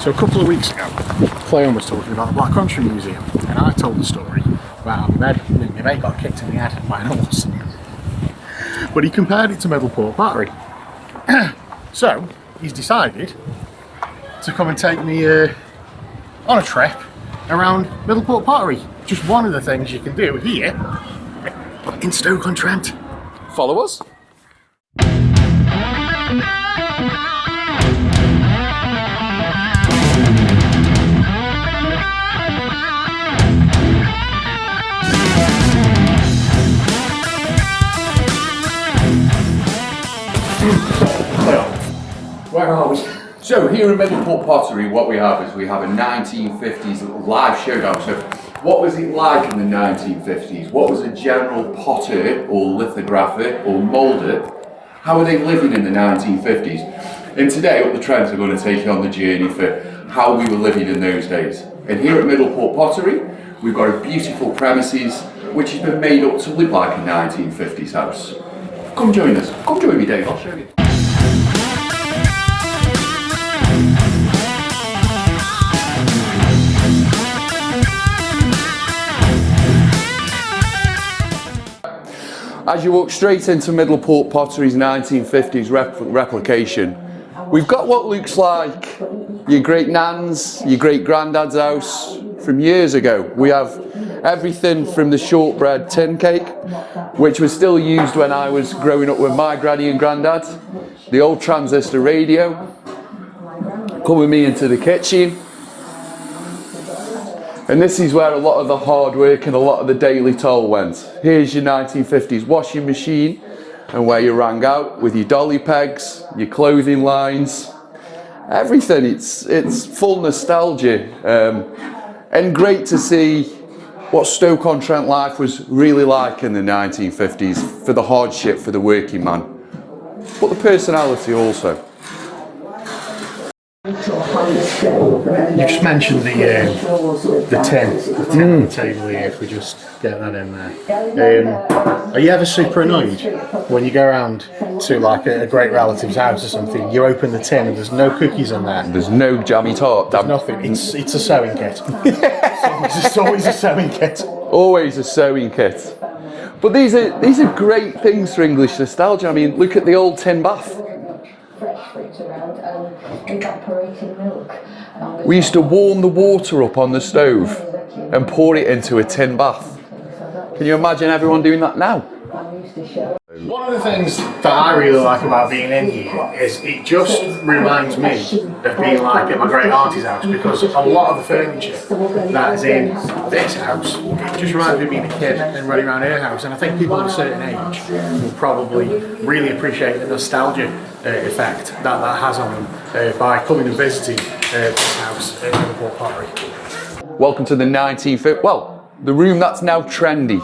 So a couple of weeks ago, Cleon was talking about the Black Country Museum, and I told the story about how my mate got kicked in the head by an horse. But he compared it to Middleport Pottery. So he's decided to come and take me on a trip around Middleport Pottery. Just one of the things you can do here in Stoke-on-Trent. Follow us. Where are we? So here in Middleport Pottery, what we have is we have a 1950s live showdown. So what was it like in the 1950s? What was a general potter or lithographer or moulder? How were they living in the 1950s? And today up the Trent are going to take you on the journey for how we were living in those days. And here at Middleport Pottery, we've got a beautiful premises which has been made up to look like a 1950s house. Come join us. Come join me, Dave. I'll show you. As you walk straight into Middleport Pottery's 1950s replication, we've got what looks like your great nan's, your great granddad's house from years ago. We have everything from the shortbread tin cake, which was still used when I was growing up with my granny and granddad, the old transistor radio. Come with me into the kitchen. And this is where a lot of the hard work and a lot of the daily toll went. Here's your 1950s washing machine and where you rang out with your dolly pegs, your clothing lines, everything. It's full nostalgia and great to see what Stoke-on-Trent life was really like in the 1950s for the hardship for the working man, but the personality also. You just mentioned the tin table here, if we just get that in there. Are you ever super annoyed when you go around to like a great relative's house or something, you open the tin and there's no cookies in there? There's no jammy tart. There's nothing. It's a sewing kit. It's always a sewing kit. Always a sewing kit. But these are great things for English nostalgia. I mean, look at the old tin bath. We used to warm the water up on the stove and pour it into a tin bath. Can you imagine everyone doing that now? One of the things that I really like about being in here is it just reminds me of being like at my great auntie's house, because a lot of the furniture that is in this house just reminds me of being a kid and running around her house, and I think people of a certain age will probably really appreciate the nostalgia effect that has on them by coming and visiting this house at Middleport Pottery. Welcome to the 1950s, well, the room that's now trendy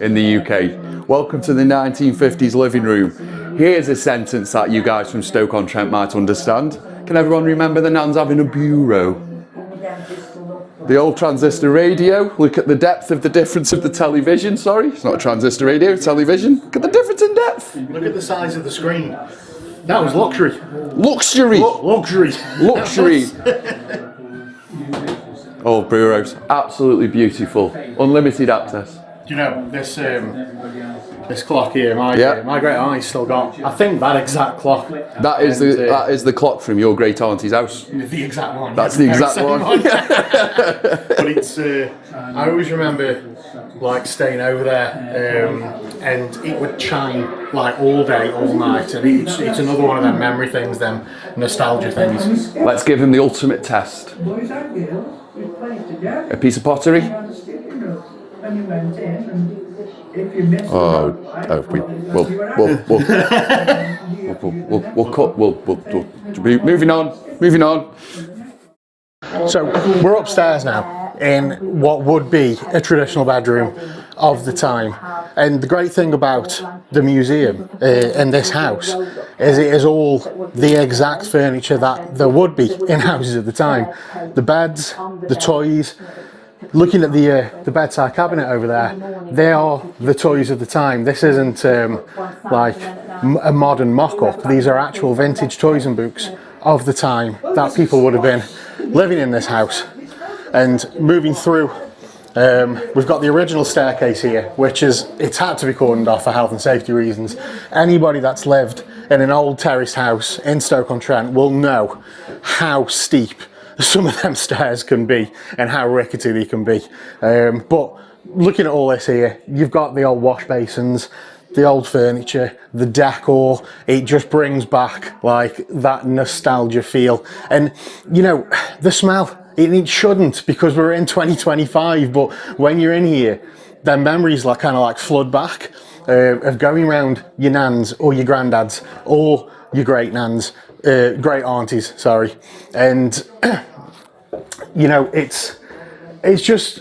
in the UK. Welcome to the 1950s living room. Here's a sentence that you guys from Stoke-on-Trent might understand. Can everyone remember the nan's having a bureau? The old transistor radio. Look at the depth of the difference of the television. Sorry, it's not a transistor radio, television. Look at the difference in depth. Look at the size of the screen. That was luxury. Luxury. Luxury. Luxury. Old bureaus. Absolutely beautiful. Unlimited access. Do you know this clock here? My great auntie's still got. I think that exact clock. That is the clock from your great auntie's house. The exact one. That's the exact one. But it's. I always remember like staying over there, and it would chime like all day, all night, and it's another one of them memory things, them nostalgia things. Let's give him the ultimate test. A piece of pottery. Moving on. So we're upstairs now in what would be a traditional bedroom of the time, and the great thing about the museum and this house is it is all the exact furniture that there would be in houses at the time. The beds, the toys. Looking at the bedside cabinet over there, they are the toys of the time. This isn't like a modern mock-up. These are actual vintage toys and books of the time that people would have been living in this house and moving through. We've got the original staircase here, which it's had to be cordoned off for health and safety reasons. Anybody that's lived in an old terraced house in Stoke-on-Trent will know how steep some of them stairs can be and how rickety they can be. But looking at all this here, you've got the old wash basins, the old furniture, the decor. It just brings back like that nostalgia feel. And you know, the smell, it shouldn't, because we're in 2025, but when you're in here, then memories like kind of like flood back of going around your nans or your granddads or your great nans, great aunties, sorry. And you know, it's just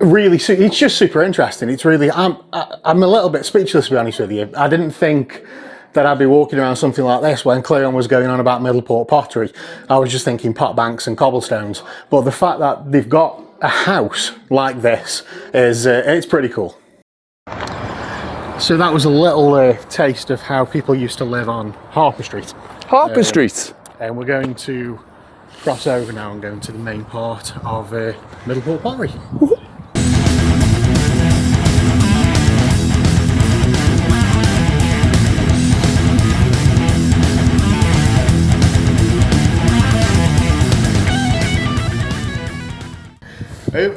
really, it's just super interesting. It's really, I'm a little bit speechless, to be honest with you. I didn't think that I'd be walking around something like this when Cleon was going on about Middleport Pottery. I was just thinking pot banks and cobblestones. But the fact that they've got a house like this is, it's pretty cool. So that was a little taste of how people used to live on Harper Street. Harper Street. And we're going to cross over now and go into the main part of Middleport Pottery.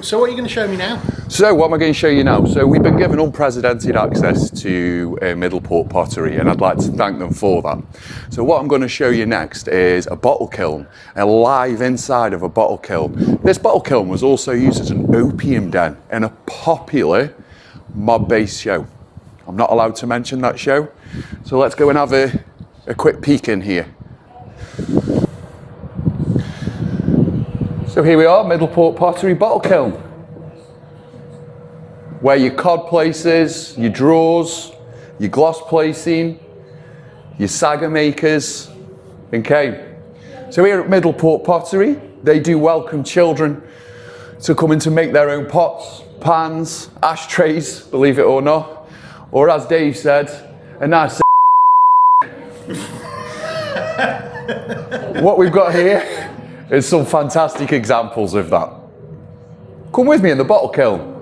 So what are you going to show me now? So what am I going to show you now? So we've been given unprecedented access to Middleport Pottery, and I'd like to thank them for that. So what I'm going to show you next is a bottle kiln, live inside of a bottle kiln. This bottle kiln was also used as an opium den in a popular mob-based show. I'm not allowed to mention that show, so let's go and have a quick peek in here. So here we are, Middleport Pottery bottle kiln. Where your cod places, your drawers, your gloss placing, your sagger makers. Okay. So here at Middleport Pottery, they do welcome children to come in to make their own pots, pans, ashtrays, believe it or not. Or as Dave said, a nice What we've got here is some fantastic examples of that. Come with me in the bottle kiln.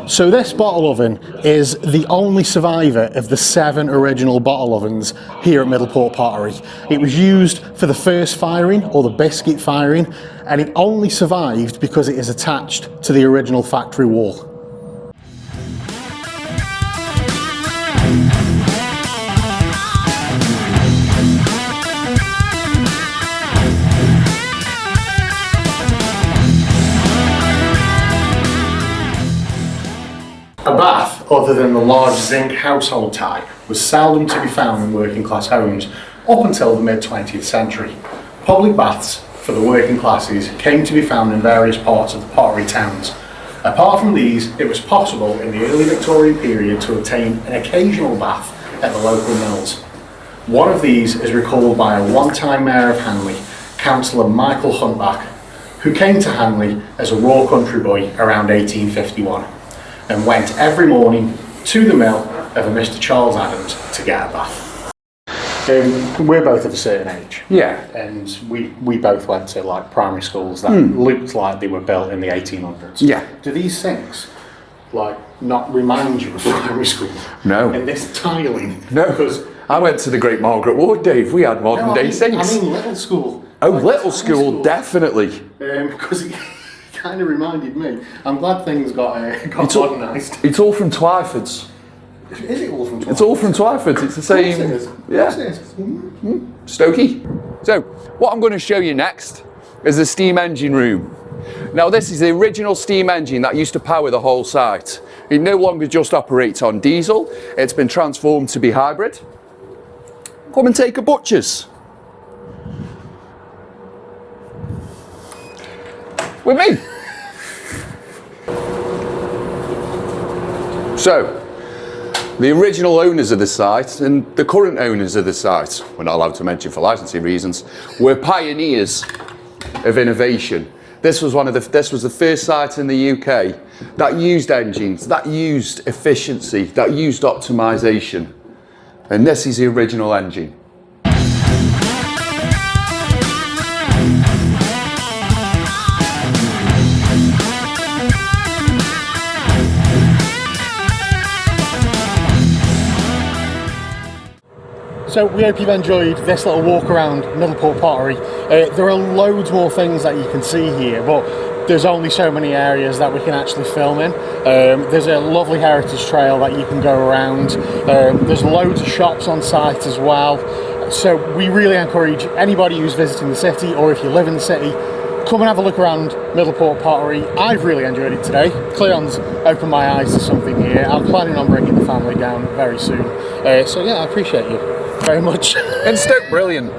So this bottle oven is the only survivor of the 7 original bottle ovens here at Middleport Pottery. It was used for the first firing, or the biscuit firing, and it only survived because it is attached to the original factory wall. A bath, other than the large zinc household type, was seldom to be found in working class homes up until the mid-20th century. Public baths for the working classes came to be found in various parts of the pottery towns. Apart from these, it was possible in the early Victorian period to obtain an occasional bath at the local mills. One of these is recalled by a one-time mayor of Hanley, Councillor Michael Huntback, who came to Hanley as a raw country boy around 1851. And went every morning to the mill of a Mr. Charles Adams to get a bath. We're both of a certain age. Yeah. And we both went to like primary schools that looked like they were built in the 1800s. Yeah. Do these things like not remind you of primary school? No. And this tiling? No. Because I went to the Great Margaret Ward, Dave. We had modern day sinks. I mean little school. Oh, like little school, definitely. Because it kind of reminded me. I'm glad things got modernised. It's all from Twyford's. Is it all from Twyford's? It's all from Twyford's. It's the same. It is. Yeah. It is. Stokey. So, what I'm going to show you next is the steam engine room. Now, this is the original steam engine that used to power the whole site. It no longer just operates on diesel. It's been transformed to be hybrid. Come and take a butcher's. With me. So, the original owners of the site and the current owners of the site, we're not allowed to mention for licensing reasons, were pioneers of innovation. This was the first site in the UK that used engines, that used efficiency, that used optimization. And this is the original engine. So we hope you've enjoyed this little walk around Middleport Pottery. There are loads more things that you can see here, but there's only so many areas that we can actually film in. There's a lovely heritage trail that you can go around. There's loads of shops on site as well. So we really encourage anybody who's visiting the city, or if you live in the city, come and have a look around Middleport Pottery. I've really enjoyed it today. Cleon's opened my eyes to something here. I'm planning on bringing the family down very soon. So yeah, I appreciate you very much. And Stoke, brilliant.